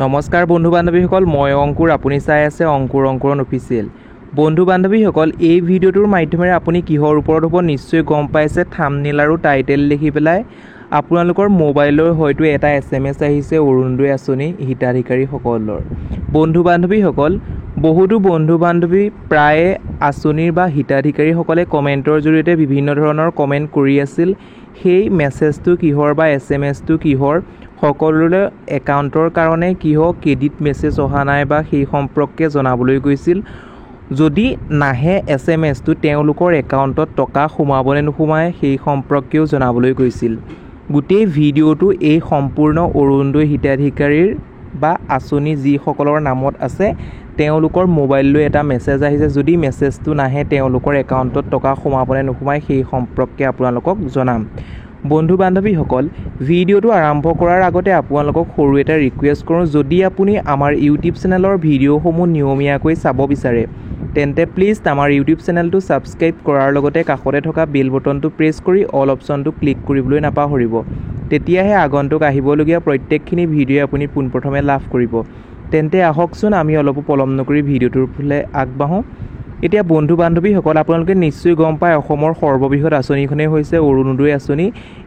নমস্কাৰ বন্ধু বান্ধৱীসকল, মই অংকুৰ। আপুনি চাই আছে অংকুৰন অফিচিয়েল। বন্ধু বান্ধৱীসকল, এই ভিডিঅ'টোৰ মাধ্যমেৰে আপুনি কিহৰ ওপৰত হ'ব নিশ্চয় গম পাইছে। থাম্বনেইল আৰু টাইটেল লিখি পেলাই আপোনালোকৰ মোবাইলৰ হয়তো এটা SMS আহিছে অৰুণোদয় আঁচনি হিতাধিকাৰীসকলৰ। বন্ধু বান্ধৱীসকল, বহুতো বন্ধু বান্ধৱী প্ৰায়ে আঁচনিৰ বা হিতাধিকাৰীসকলে কমেণ্টৰ জৰিয়তে বিভিন্ন ধৰণৰ কমেণ্ট কৰি আছিল। সেই মেছেজটো কিহৰ বা SMS-টো কিহৰ, সকলোৰে একাউণ্টৰ কাৰণে কিহৰ ক্ৰেডিট মেছেজ অহা নাই বা সেই সম্পৰ্কে জনাবলৈ গৈছিল। যদি নাহে SMS-টো তেওঁলোকৰ একাউণ্টত টকা সোমাবনে নোসোমায় সেই সম্পৰ্কেও জনাবলৈ গৈছিল। গোটেই ভিডিঅ'টো এই সম্পূৰ্ণ অৰুণোদয় হিতাধিকাৰীৰ বা আঁচনি যিসকলৰ নামত আছে তেওঁলোকৰ মোবাইললৈ এটা মেছেজ আহিছে। যদি মেছেজটো নাহে তেওঁলোকৰ একাউণ্টত টকা সোমাবনে নোসোমায় সেই সম্পৰ্কে আপোনালোকক জনাম। বন্ধু বান্ধৱীসকল, ভিডিঅ'টো আৰম্ভ কৰাৰ আগতে আপোনালোকক সৰু এটা ৰিকুৱেষ্ট কৰোঁ, যদি আপুনি আমাৰ ইউটিউব চেনেলৰ ভিডিঅ'সমূহ নিয়মীয়াকৈ চাব বিচাৰে তেন্তে প্লিজ আমাৰ ইউটিউব চেনেলটো ছাবস্ক্ৰাইব কৰাৰ লগতে কাষতে থকা বেল বটনটো প্ৰেছ কৰি অল অপশ্যনটো ক্লিক কৰিবলৈ নাপাহৰিব। তেতিয়াহে আগন্তুক আহিবলগীয়া প্ৰত্যেকখিনি ভিডিঅ' আপুনি পোনপ্ৰথমে লাভ কৰিব। তেন্তে আহকচোন আমি অলপ পলম নকৰি ভিডিঅ'টোৰ ফালে আগবাঢ়োঁ। এতিয়া বন্ধু বান্ধৱীসকল, আপোনালোকে নিশ্চয় গম পায় অসমৰ সৰ্ববৃহৎ আঁচনিখনেই হৈছে অৰুণোদয় আঁচনি।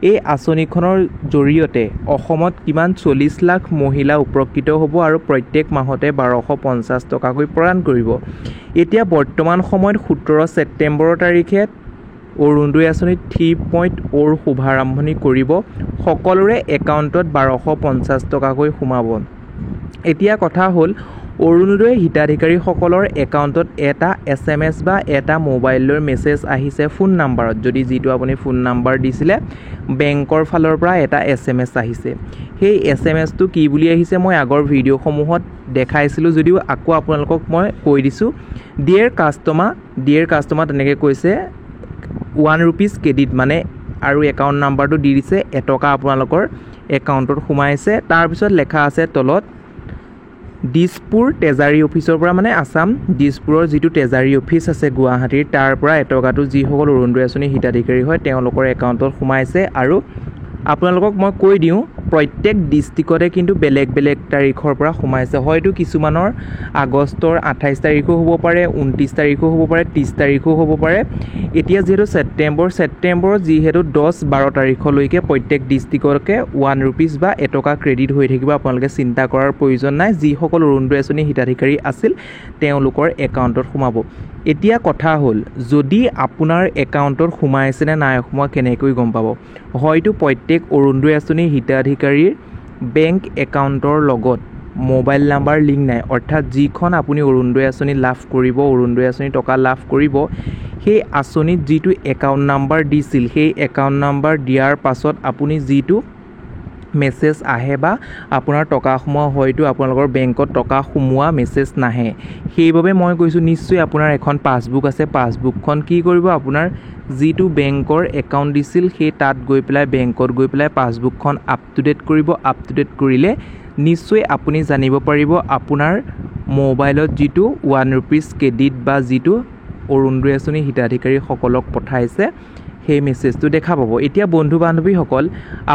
এই আঁচনিখনৰ জৰিয়তে অসমত কিমান 40 লাখ মহিলা উপকৃত হ'ব আৰু প্ৰত্যেক মাহতে 1250 টকাকৈ প্ৰদান কৰিব। এতিয়া বৰ্তমান সময়ত 17 ছেপ্টেম্বৰ তাৰিখে অৰুণোদয় আঁচনিত 3.0ৰ শুভাৰম্ভণি কৰিব। সকলোৰে একাউণ্টত 1250 টকাকৈ সোমাব। এতিয়া কথা হ'ল, অৰুণোদয় হিতাধিকাৰীসকলৰ একাউণ্টত এটা SMS বা এটা মোবাইলৰ মেছেজ আহিছে ফোন নাম্বাৰত। যদি যিটো আপুনি ফোন নাম্বাৰ দিছিলে বেংকৰ ফালৰ পৰা এটা SMS আহিছে। সেই SMS-টো কি বুলি আহিছে মই আগৰ ভিডিঅ'সমূহত দেখাইছিলোঁ, যদিও আকৌ আপোনালোকক মই কৈ দিছোঁ। ডিয়েৰ কাষ্টমাৰ তেনেকৈ কৈছে 1 rupees ক্ৰেডিট মানে, আৰু একাউণ্ট নাম্বাৰটো দি দিছে, এটকা আপোনালোকৰ একাউণ্টত সোমাইছে। তাৰপিছত লেখা আছে তলত দিছপুৰ ট্ৰেজাৰী অফিচৰ পৰা, মানে আছাম দিছপুৰৰ যিটো ট্ৰেজাৰী অফিচ আছে গুৱাহাটীৰ, তাৰ পৰা এটকাটো যিসকল অৰুণোদয় আঁচনি হিতাধিকাৰী হয় তেওঁলোকৰ একাউণ্টত সোমাইছে। আৰু আপোনালোকক মই কৈ দিওঁ, প্ৰত্যেক ডিষ্ট্ৰিক্টতে কিন্তু বেলেগ বেলেগ তাৰিখৰ পৰা সোমাইছে। হয়তো কিছুমানৰ আগষ্টৰ 28 তাৰিখো হ'ব পাৰে, 29 তাৰিখো হ'ব পাৰে, 30 তাৰিখো হ'ব পাৰে। এতিয়া যিহেতু ছেপ্টেম্বৰত যিহেতু 10-12 তাৰিখলৈকে প্ৰত্যেক ডিষ্ট্ৰিক্টকে 1 rupees বা এটকা ক্ৰেডিট হৈ থাকিব। আপোনালোকে চিন্তা কৰাৰ প্ৰয়োজন নাই। যিসকল অৰুণোদয় আঁচনি হিতাধিকাৰী আছিল তেওঁলোকৰ একাউণ্টত সোমাব। এতিয়া কথা হ'ল, যদি আপোনাৰ একাউণ্টত সোমাইছে নে নাই সোমোৱা কেনেকৈ গম পাব? হয়তো প্ৰত্যেক অৰুণোদয় আঁচনি হিতাধিকাৰীৰ বেংক একাউণ্টৰ লগত মোবাইল নাম্বাৰ লিংক নাই, অৰ্থাৎ যিখন আপুনি অৰুণোদয় আঁচনি লাভ কৰিব, অৰুণোদয় আঁচনি টকা লাভ কৰিব, সেই আঁচনিত যিটো একাউণ্ট নাম্বাৰ দিছিল সেই একাউণ্ট নাম্বাৰ দিয়াৰ পাছত আপুনি যিটো মেছেজ আহে বা আপোনাৰ টকা সোমোৱা, হয়তো আপোনালোকৰ বেংকত টকা সোমোৱা মেছেজ নাহে। সেইবাবে মই কৈছোঁ, নিশ্চয় আপোনাৰ এখন পাছবুক আছে, পাছবুকখন কি কৰিব, আপোনাৰ যিটো বেংকৰ একাউণ্ট দিছিল সেই তাত গৈ পেলাই বেংকত গৈ পেলাই পাছবুকখন আপ টু ডেট কৰিব। আপ টু ডেট কৰিলে নিশ্চয় আপুনি জানিব পাৰিব আপোনাৰ মোবাইলত যিটো 1 rupees ক্ৰেডিট বা যিটো অৰুণোদয় আঁচনি হিতাধিকাৰীসকলক পঠাইছে সেই মেছেজটো দেখা পাব। এতিয়া বন্ধু বান্ধৱীসকল,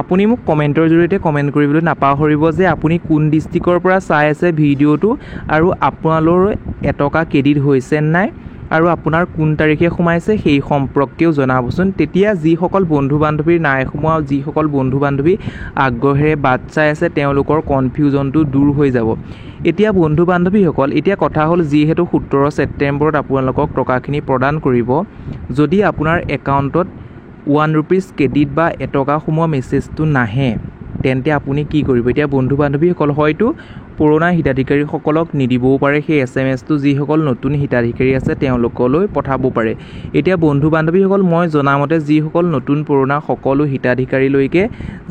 আপুনি মোক কমেণ্টৰ জৰিয়তে কমেণ্ট কৰিবলৈ নাপাহৰিব যে আপুনি কোন ডিষ্ট্ৰিক্টৰ পৰা চাই আছে ভিডিঅ'টো আৰু আপোনালোকৰ এটকা ক্ৰেডিট হৈছে নাই আৰু আপোনাৰ কোন তাৰিখে সোমাইছে সেই সম্পৰ্কেও জনাবচোন। তেতিয়া যিসকল বন্ধু বান্ধৱীৰ নাই সোমোৱা, যিসকল বন্ধু বান্ধৱী আগ্ৰহেৰে বাট চাই আছে তেওঁলোকৰ কনফিউজনটো দূৰ হৈ যাব। এতিয়া বন্ধু বান্ধৱীসকল, এতিয়া কথা হ'ল, যিহেতু 17 ছেপ্টেম্বৰত আপোনালোকক টকাখিনি প্ৰদান কৰিব, যদি আপোনাৰ একাউণ্টত 1 rupees ক্ৰেডিট বা এটকা সোমোৱা মেছেজটো নাহে তেন্তে আপুনি কি কৰিব? এতিয়া বন্ধু বান্ধৱীসকল, হয়তো পুৰণা হিতাধিকাৰীসকলক নিদিবও পাৰে সেই SMS-টো, যিসকল নতুন হিতাধিকাৰী আছে তেওঁলোকলৈ পঠাব পাৰে। এতিয়া বন্ধু বান্ধৱীসকল, মই জনামতে যিসকল নতুন পুৰণা সকলো হিতাধিকাৰীলৈকে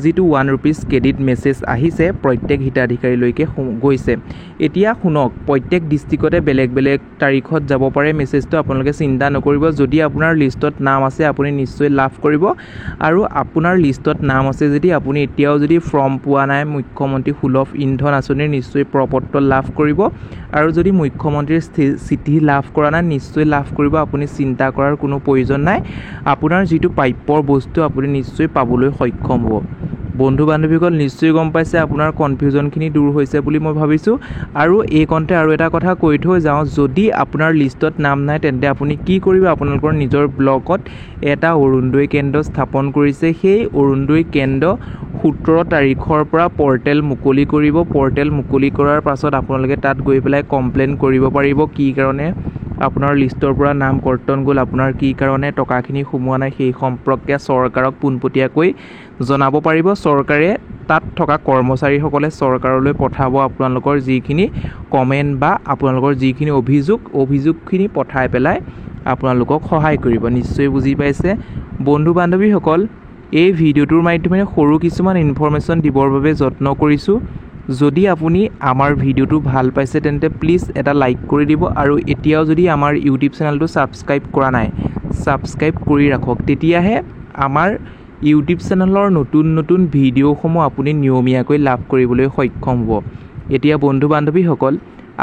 যিটো 1 rupees ক্ৰেডিট মেছেজ আহিছে প্ৰত্যেক হিতাধিকাৰীলৈকে গৈছে। এতিয়া শুনক, প্ৰত্যেক ডিষ্ট্ৰিক্টতে বেলেগ বেলেগ তাৰিখত যাব পাৰে মেছেজটো, আপোনালোকে চিন্তা নকৰিব। যদি আপোনাৰ লিষ্টত নাম আছে আপুনি নিশ্চয় লাভ কৰিব। আৰু আপোনাৰ লিষ্টত নাম আছে যদি আপুনি এতিয়াও যদি ফৰ্ম পোৱা নাই মুখ্যমন্ত্ৰী সুলভ ইন্ধন আঁচনিৰ, নিশ্চয় প্ৰপত্ৰ লাভ কৰিব। আৰু যদি মুখ্যমন্ত্ৰীৰ চিঠি লাভ কৰা নাই নিশ্চয় লাভ কৰিব। আপুনি চিন্তা কৰাৰ কোনো প্ৰয়োজন নাই। আপোনাৰ যিটো প্ৰাপ্যৰ বস্তু আপুনি নিশ্চয় পাবলৈ সক্ষম হ'ব। বন্ধু বান্ধৱীসকল নিশ্চয় গম পাইছে আপোনাৰ কনফিউজনখিনি দূৰ হৈছে বুলি মই ভাবিছোঁ। আৰু এই কণ্টে আৰু এটা কথা কৈ থৈ যাওঁ, যদি আপোনাৰ লিষ্টত নাম নাই তেন্তে আপুনি কি কৰিব, আপোনালোকৰ নিজৰ ব্লকত এটা অৰুণোদয় কেন্দ্ৰ স্থাপন কৰিছে। সেই অৰুণোদয় কেন্দ্ৰ 17 তাৰিখৰ পৰা পৰ্টেল মুকলি কৰিব। পৰ্টেল মুকলি কৰাৰ পাছত আপোনালোকে তাত গৈ পেলাই কমপ্লেইন কৰিব পাৰিব, কি কাৰণে আপোনাৰ লিষ্টৰ পৰা নাম কৰ্তন গ'ল, আপোনাৰ কি কাৰণে টকাখিনি সোমোৱা নাই, সেই সম্পৰ্কে চৰকাৰক পোনপটীয়াকৈ জনাব পাৰিব। চৰকাৰে তাত থকা কৰ্মচাৰীসকলে চৰকাৰলৈ পঠাব আপোনালোকৰ যিখিনি কমেণ্ট বা আপোনালোকৰ যিখিনি অভিযোগখিনি পঠাই পেলাই আপোনালোকক সহায় কৰিব। নিশ্চয় বুজি পাইছে বন্ধু বান্ধৱীসকল। এই ভিডিঅ'টোৰ মাধ্যমেৰে সৰু কিছুমান ইনফৰমেশ্যন দিবৰ বাবে যত্ন কৰিছোঁ। যদি আপুনি আমাৰ ভিডিঅ'টো ভাল পাইছে তেন্তে প্লিজ এটা লাইক কৰি দিব, আৰু এতিয়াও যদি আমাৰ ইউটিউব চেনেলটো ছাবস্ক্ৰাইব কৰা নাই ছাবস্ক্ৰাইব কৰি ৰাখক, তেতিয়াহে আমাৰ ইউটিউব চেনেলৰ নতুন ভিডিঅ'সমূহ আপুনি নিয়মীয়াকৈ লাভ কৰিবলৈ সক্ষম হ'ব। এতিয়া বন্ধু বান্ধৱীসকল,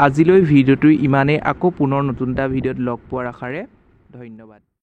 আজিলৈ ভিডিঅ'টো ইমানেই। আকৌ পুনৰ নতুন এটা ভিডিঅ'ত লগ পোৱাৰ আশাৰে ধন্যবাদ।